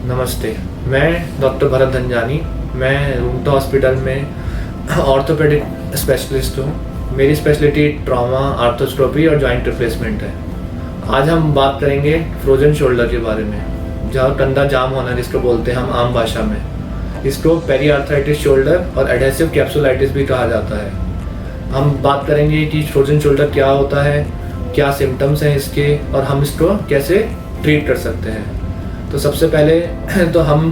नमस्ते, मैं डॉक्टर भरत धनजानी। मैं रूमटा हॉस्पिटल में ऑर्थोपेडिक स्पेशलिस्ट हूँ। मेरी स्पेशलिटी ट्रॉमा, आर्थोस्कोपी और जॉइंट रिप्लेसमेंट है। आज हम बात करेंगे फ्रोजन शोल्डर के बारे में, जहाँ कंधा जाम होना जिसको बोलते हैं हम आम भाषा में। इसको पेरी आर्थराइटिस शोल्डर और एडहेसिव कैप्सुलाइटिस भी कहा जाता है। हम बात करेंगे कि फ्रोजन शोल्डर क्या होता है, क्या सिम्टम्स हैं इसके, और हम इसको कैसे ट्रीट कर सकते हैं। तो सबसे पहले तो हम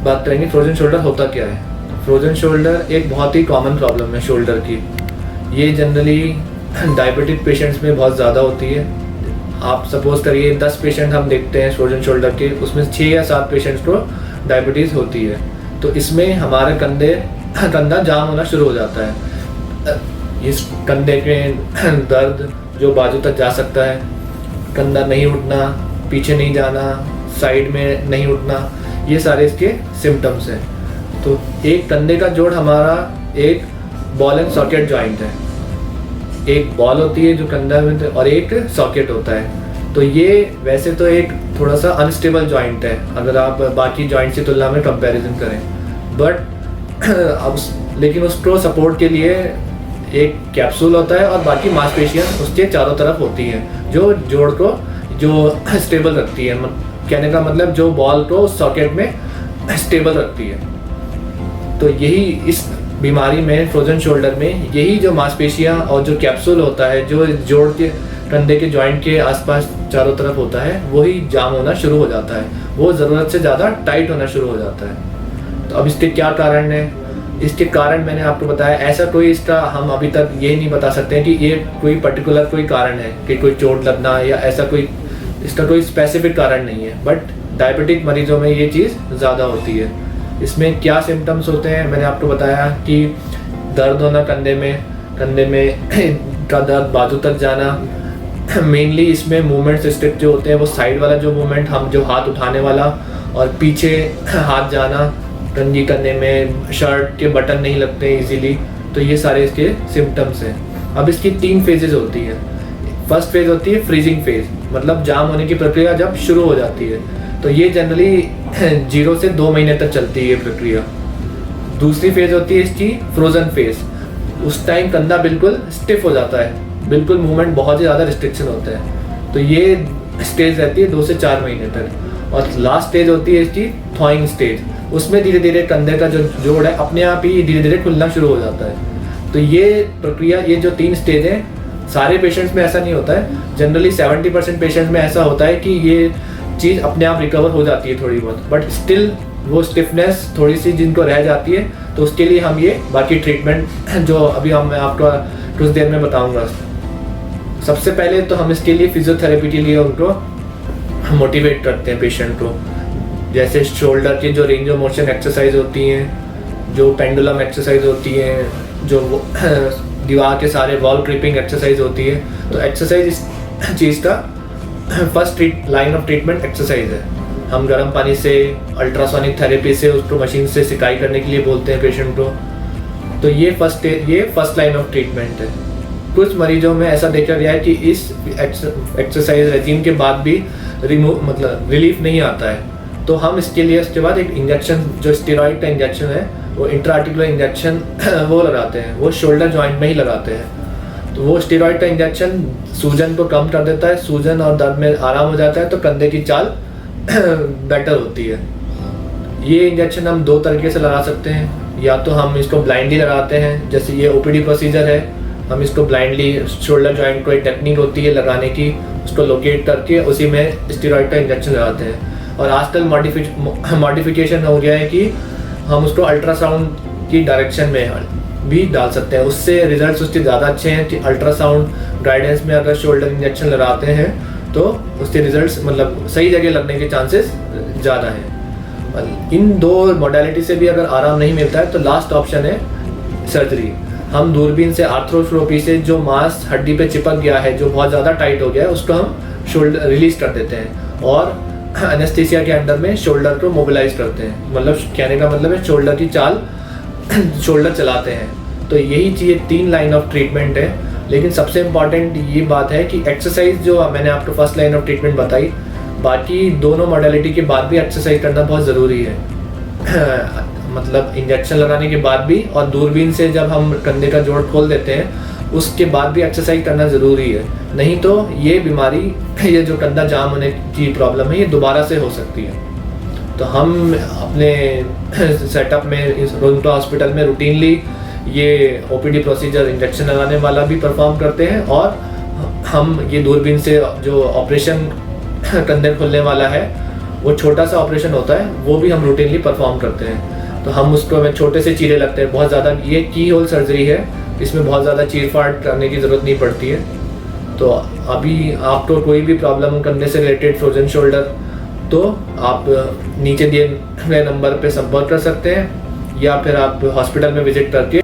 बात करेंगे फ्रोजन शोल्डर होता क्या है। फ्रोजन शोल्डर एक बहुत ही कॉमन प्रॉब्लम है शोल्डर की। ये जनरली डायबिटिक पेशेंट्स में बहुत ज़्यादा होती है। आप सपोज करिए 10 पेशेंट हम देखते हैं फ्रोजन शोल्डर के, उसमें 6 या 7 पेशेंट्स को डायबिटीज़ होती है। तो इसमें हमारे कंधा जाम होना शुरू हो जाता है। इस कंधे के दर्द जो बाजू तक जा सकता है, कंधा नहीं उठना, पीछे नहीं जाना, साइड में नहीं उठना, ये सारे इसके सिम्टम्स हैं। तो एक कंधे का जोड़ हमारा एक बॉल एंड सॉकेट जॉइंट है। एक बॉल होती है जो कंधा में, और एक सॉकेट होता है। तो ये वैसे तो एक थोड़ा सा अनस्टेबल जॉइंट है अगर आप बाकी जॉइंट की तुलना में कंपैरिजन करें, बट लेकिन उसको सपोर्ट के लिए एक कैप्सूल होता है और बाकी मांसपेशियां उसके चारों तरफ होती हैं जो जोड़ को जो स्टेबल रखती है। कहने का मतलब जो बॉल को सॉकेट में स्टेबल रखती है। तो यही इस बीमारी में, फ्रोजन शोल्डर में, यही जो मांसपेशियां और जो कैप्सूल होता है जो जोड़ के कंधे के जॉइंट के आसपास चारों तरफ होता है, वही जाम होना शुरू हो जाता है। वो ज़रूरत से ज़्यादा टाइट होना शुरू हो जाता है। तो अब इसके क्या कारण है? इसके कारण मैंने आपको बताया। ऐसा कोई इसका हम अभी तक ये नहीं बता सकते हैं कि ये कोई पर्टिकुलर कोई कारण है कि कोई चोट लगना या ऐसा कोई, इसका कोई स्पेसिफिक कारण नहीं है। बट डायबिटिक मरीजों में ये चीज़ ज़्यादा होती है। इसमें क्या सिम्टम्स होते हैं मैंने आपको बताया कि दर्द होना कंधे में का दर्द, बाजू तक जाना। मेनली इसमें मूवमेंट रिस्ट्रिक्ट जो होते हैं वो साइड वाला जो मूवमेंट, हम जो हाथ उठाने वाला और पीछे हाथ जाना, कंघी करने में शर्ट के बटन नहीं लगते इजीली। तो ये सारे इसके सिम्टम्स हैं। अब इसकी 3 फेजेज होती हैं। फर्स्ट फेज होती है फ्रीजिंग फेज, मतलब जाम होने की प्रक्रिया जब शुरू हो जाती है। तो ये जनरली 0 से 2 महीने तक चलती है ये प्रक्रिया। दूसरी फेज होती है इसकी फ्रोजन फेज। उस टाइम कंधा बिल्कुल स्टिफ हो जाता है, बिल्कुल मूवमेंट बहुत ही ज़्यादा रिस्ट्रिक्शन होता है। तो ये स्टेज रहती है 2 से 4 महीने तक। और लास्ट स्टेज होती है इसकी थॉइंग स्टेज। उसमें धीरे धीरे कंधे का जो जोड़ है अपने आप ही धीरे धीरे खुलना शुरू हो जाता है। तो ये प्रक्रिया, ये जो 3 स्टेज हैं, सारे पेशेंट्स में ऐसा नहीं होता है। जनरली 70% पेशेंट्स में ऐसा होता है कि ये चीज़ अपने आप रिकवर हो जाती है थोड़ी बहुत, बट स्टिल वो स्टिफनेस थोड़ी सी जिनको रह जाती है, तो उसके लिए हम ये बाकी ट्रीटमेंट जो अभी मैं आपको कुछ देर में बताऊंगा। सबसे पहले तो हम इसके लिए फिजियोथेरेपी के लिए उनको मोटिवेट करते हैं पेशेंट को। जैसे शोल्डर की जो रेंज ऑफ मोशन एक्सरसाइज होती हैं, जो पेंडुलम एक्सरसाइज होती हैं, जो दीवार के सारे वॉल क्रीपिंग एक्सरसाइज होती है। तो एक्सरसाइज इस चीज़ का first line of treatment exercise है। हम गर्म पानी से, अल्ट्रासोनिक थेरेपी से उसको मशीन से सिकाई करने के लिए बोलते हैं पेशेंट को। तो ये फर्स्ट लाइन ऑफ ट्रीटमेंट है। कुछ मरीजों में ऐसा देखा गया है कि इस एक्सरसाइज रेजिम के बाद भी रिलीफ नहीं आता है। तो हम इसके लिए उसके बाद एक इंजेक्शन, जो स्टेरॉइड का इंजेक्शन है, वो इंट्राआर्टिकुलर इंजेक्शन वो लगाते हैं, वो शोल्डर जॉइंट में ही लगाते हैं। तो वो स्टेरॉइड का इंजेक्शन सूजन को कम कर देता है, सूजन और दर्द में आराम हो जाता है, तो कंधे की चाल बेटर होती है। ये इंजेक्शन हम 2 तरीके से लगा सकते हैं। या तो हम इसको ब्लाइंडली लगाते हैं, जैसे ये ओपीडी प्रोसीजर है, हम इसको ब्लाइंडली, शोल्डर जॉइंट को एक टेक्निक होती है लगाने की, उसको लोकेट करके उसी में स्टेरॉइड का इंजेक्शन लगाते हैं। और आजकल मॉडिफिकेशन हो गया है कि हम उसको अल्ट्रासाउंड की डायरेक्शन में भी डाल सकते हैं। उससे रिजल्ट्स उसके ज़्यादा अच्छे हैं कि अल्ट्रासाउंड गाइडेंस में अगर शोल्डर इंजेक्शन लगाते हैं तो उसके रिजल्ट्स, मतलब सही जगह लगने के चांसेस ज़्यादा हैं। इन 2 मॉडलिटी से भी अगर आराम नहीं मिलता है तो लास्ट ऑप्शन है सर्जरी। हम दूरबीन से, आर्थ्रोस्कोपी से जो मांस हड्डी पे चिपक गया है, जो बहुत ज़्यादा टाइट हो गया है, उसको हम शोल्डर रिलीज कर देते हैं और एनेस्थीसिया के अंडर में शोल्डर को मोबिलाइज करते हैं। मतलब कहने का मतलब है शोल्डर की चाल शोल्डर चलाते हैं। तो यही चीज़ 3 लाइन ऑफ ट्रीटमेंट है। लेकिन सबसे इम्पॉर्टेंट ये बात है कि एक्सरसाइज जो मैंने आपको फर्स्ट लाइन ऑफ ट्रीटमेंट बताई, बाकी दोनों मॉडलिटी के बाद भी एक्सरसाइज करना बहुत ज़रूरी है। मतलब इंजेक्शन लगाने के बाद भी और दूरबीन से जब हम कंधे का जोड़ खोल देते हैं उसके बाद भी एक्सरसाइज करना ज़रूरी है, नहीं तो ये बीमारी, ये जो कंधा जाम होने की प्रॉब्लम है, ये दोबारा से हो सकती है। तो हम अपने सेटअप में रोंगटा हॉस्पिटल में रूटीनली ये ओपीडी प्रोसीजर इंजेक्शन लगाने वाला भी परफॉर्म करते हैं, और हम ये दूरबीन से जो ऑपरेशन कंधे खोलने वाला है, वो छोटा सा ऑपरेशन होता है, वो भी हम रूटीनली परफॉर्म करते हैं। तो हम उसको हमें छोटे से चीरे लगते हैं, बहुत ज़्यादा, ये की होल सर्जरी है, इसमें बहुत ज़्यादा चीर फाड़ करने की ज़रूरत नहीं पड़ती है। तो अभी आपको कोई भी प्रॉब्लम करने से रिलेटेड फ्रोजन शोल्डर, तो आप नीचे दिए गए नंबर पे संपर्क कर सकते हैं, या फिर आप हॉस्पिटल में विजिट करके